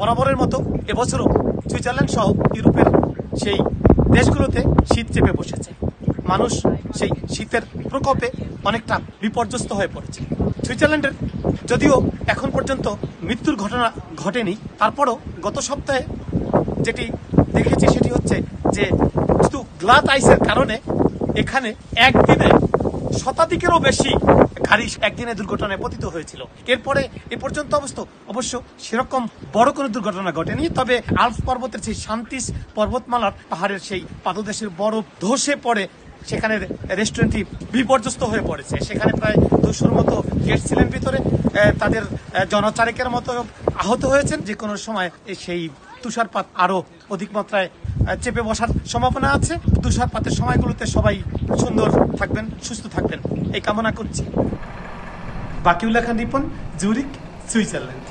বরাবরের মতো এবছরও সুইজারল্যান্ড সহ ইউরোপের সেই দেশগুলোতে শীত চেপে বসেছে। মানুষ সেই শীতের প্রকোপে অনেকটা বিপর্যস্ত হয়ে পড়েছে। সুইজারল্যান্ডের যদিও এখন পর্যন্ত মৃত্যুর ঘটনা ঘটেনি, তারপরও গত সপ্তাহে যেটি দেখেছি সেটি হচ্ছে যে শুধু গ্লাত আইসের কারণে এখানে একদিনে শতাধিকেরও বেশি গাড়ি একদিনে দুর্ঘটনায় পতিত হয়েছিল। এরপরে এ পর্যন্ত অবশ্য সেরকম বড় কোনো দুর্ঘটনা ঘটেনি, তবে আল্পস পর্বতের সেই শান্তিস পর্বতমালার পাহাড়ের সেই পাদদেশের বরফ ধসে পড়ে সেখানে রেস্টুরেন্টটি বিপর্যস্ত হয়ে পড়েছে। সেখানে প্রায় 200-র মতো গেস্ট ছিলেন ভিতরে, তাদের জনচারেকের মতো আহত হয়েছেন। যে কোনো সময় সেই তুষারপাত আরো অধিক মাত্রায় চেপে বসার সম্ভাবনা আছে। তুষারপাতের সময়গুলোতে সবাই সুন্দর থাকবেন, সুস্থ থাকবেন এই কামনা করছি। বাকিউল্লাহ খান রিপন, জুরিক, সুইজারল্যান্ড।